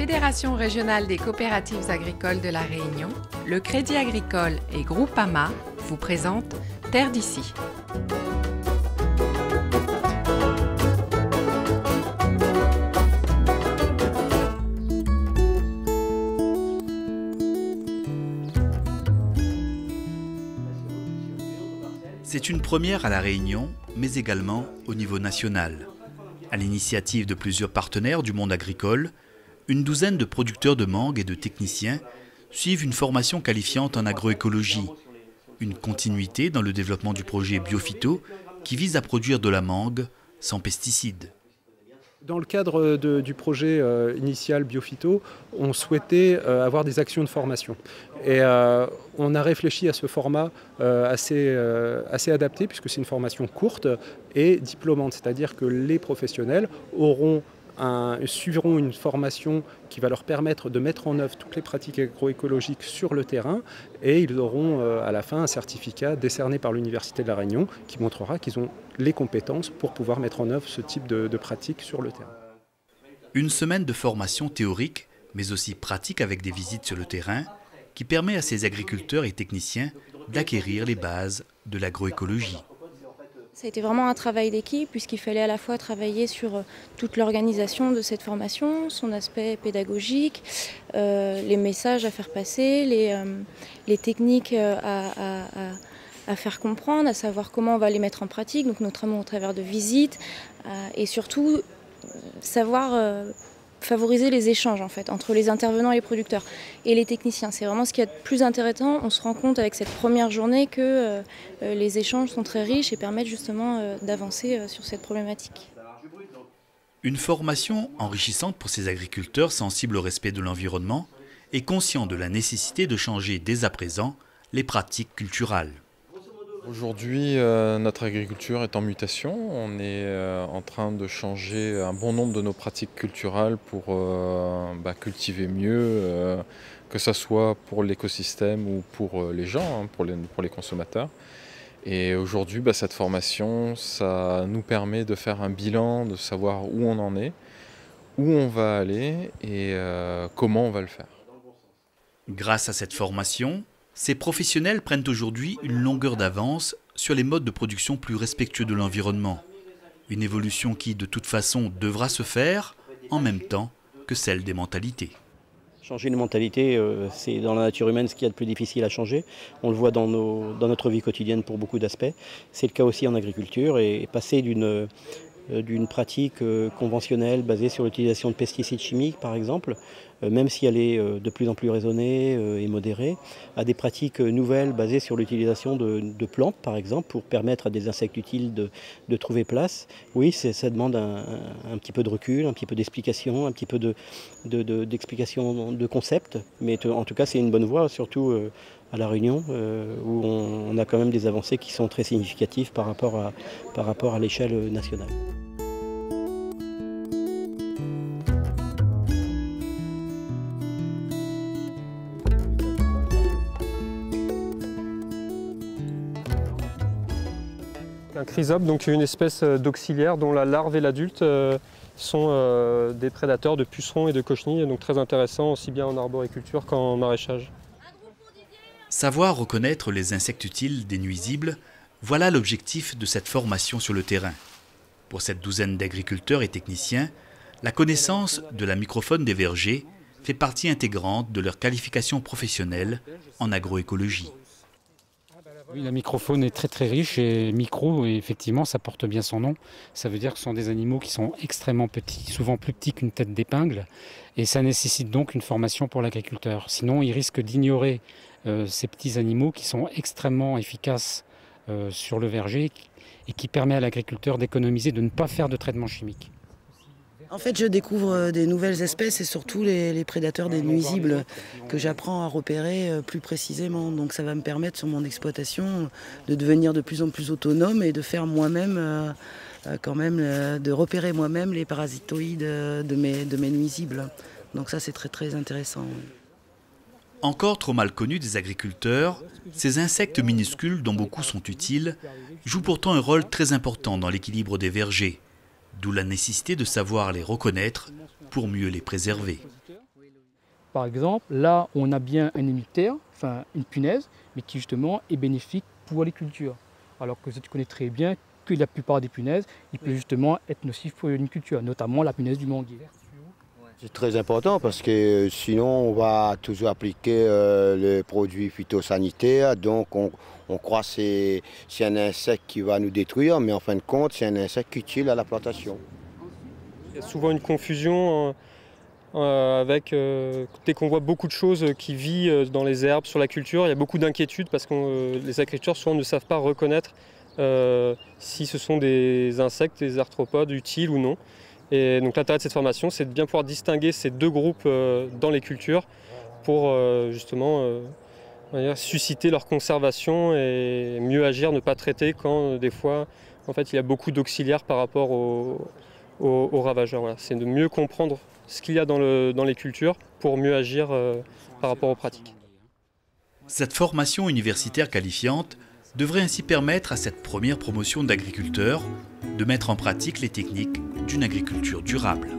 Fédération régionale des coopératives agricoles de La Réunion, le Crédit agricole et Groupama vous présentent Terre d'ici. C'est une première à La Réunion, mais également au niveau national. À l'initiative de plusieurs partenaires du monde agricole, une douzaine de producteurs de mangue et de techniciens suivent une formation qualifiante en agroécologie, une continuité dans le développement du projet Biophyto qui vise à produire de la mangue sans pesticides. Dans le cadre du projet initial Biophyto, on souhaitait avoir des actions de formation. Et on a réfléchi à ce format assez adapté, puisque c'est une formation courte et diplômante. C'est-à-dire que les professionnels suivront une formation qui va leur permettre de mettre en œuvre toutes les pratiques agroécologiques sur le terrain, et ils auront à la fin un certificat décerné par l'Université de La Réunion qui montrera qu'ils ont les compétences pour pouvoir mettre en œuvre ce type de pratiques sur le terrain. Une semaine de formation théorique, mais aussi pratique avec des visites sur le terrain, qui permet à ces agriculteurs et techniciens d'acquérir les bases de l'agroécologie. Ça a été vraiment un travail d'équipe puisqu'il fallait à la fois travailler sur toute l'organisation de cette formation, son aspect pédagogique, les messages à faire passer, les techniques à faire comprendre, à savoir comment on va les mettre en pratique, donc notamment au travers de visites, et surtout savoir favoriser les échanges en fait, entre les intervenants et les producteurs et les techniciens. C'est vraiment ce qui est le plus intéressant. On se rend compte avec cette première journée que les échanges sont très riches et permettent justement d'avancer sur cette problématique. Une formation enrichissante pour ces agriculteurs sensibles au respect de l'environnement et conscients de la nécessité de changer dès à présent les pratiques culturales. Aujourd'hui, notre agriculture est en mutation. On est en train de changer un bon nombre de nos pratiques culturelles pour cultiver mieux, que ce soit pour l'écosystème ou pour les gens, pour les consommateurs. Et aujourd'hui, cette formation, ça nous permet de faire un bilan, de savoir où on en est, où on va aller et comment on va le faire. Grâce à cette formation, ces professionnels prennent aujourd'hui une longueur d'avance sur les modes de production plus respectueux de l'environnement. Une évolution qui, de toute façon, devra se faire en même temps que celle des mentalités. Changer les mentalités, c'est dans la nature humaine ce qu'il y a de plus difficile à changer. On le voit dans notre vie quotidienne pour beaucoup d'aspects. C'est le cas aussi en agriculture et passer d'une pratique conventionnelle basée sur l'utilisation de pesticides chimiques par exemple, même si elle est de plus en plus raisonnée et modérée, à des pratiques nouvelles basées sur l'utilisation de plantes par exemple pour permettre à des insectes utiles de trouver place. Oui, ça demande un petit peu de recul, un petit peu d'explication, un petit peu d'explication de concept, mais en tout cas c'est une bonne voie, surtout à La Réunion, où on a quand même des avancées qui sont très significatives par rapport à l'échelle nationale. Un chrysope, donc une espèce d'auxiliaire dont la larve et l'adulte sont des prédateurs de pucerons et de cochenilles, donc très intéressants aussi bien en arboriculture qu'en maraîchage. Savoir reconnaître les insectes utiles des nuisibles, voilà l'objectif de cette formation sur le terrain. Pour cette douzaine d'agriculteurs et techniciens, la connaissance de la microfaune des vergers fait partie intégrante de leur qualification professionnelle en agroécologie. Oui, la microfaune est très très riche et micro, et effectivement ça porte bien son nom. Ça veut dire que ce sont des animaux qui sont extrêmement petits, souvent plus petits qu'une tête d'épingle, et ça nécessite donc une formation pour l'agriculteur. Sinon il risque d'ignorer ces petits animaux qui sont extrêmement efficaces sur le verger et qui permet à l'agriculteur d'économiser, de ne pas faire de traitement chimique. En fait, je découvre des nouvelles espèces et surtout les prédateurs des nuisibles que j'apprends à repérer plus précisément. Donc ça va me permettre sur mon exploitation de devenir de plus en plus autonome et de faire moi-même, de repérer moi-même les parasitoïdes de mes nuisibles. Donc ça c'est très très intéressant. Encore trop mal connus des agriculteurs, ces insectes minuscules dont beaucoup sont utiles jouent pourtant un rôle très important dans l'équilibre des vergers. D'où la nécessité de savoir les reconnaître pour mieux les préserver. par exemple, là on a bien un hémiptère, enfin une punaise, mais qui justement est bénéfique pour les cultures. Alors que tu connais très bien que la plupart des punaises, il peut justement être nocif pour une culture, notamment la punaise du manguier. C'est très important parce que sinon on va toujours appliquer les produits phytosanitaires, donc on croit que c'est un insecte qui va nous détruire, mais en fin de compte c'est un insecte utile à la plantation. Il y a souvent une confusion avec, dès qu'on voit beaucoup de choses qui vivent dans les herbes, sur la culture, il y a beaucoup d'inquiétudes parce que les agriculteurs souvent ne savent pas reconnaître si ce sont des insectes, des arthropodes utiles ou non. Et donc l'intérêt de cette formation, c'est de bien pouvoir distinguer ces deux groupes dans les cultures pour justement susciter leur conservation et mieux agir, ne pas traiter quand des fois en fait, il y a beaucoup d'auxiliaires par rapport aux ravageurs. Voilà. C'est de mieux comprendre ce qu'il y a dans les cultures pour mieux agir par rapport aux pratiques. Cette formation universitaire qualifiante devrait ainsi permettre à cette première promotion d'agriculteurs de mettre en pratique les techniques d'une agriculture durable.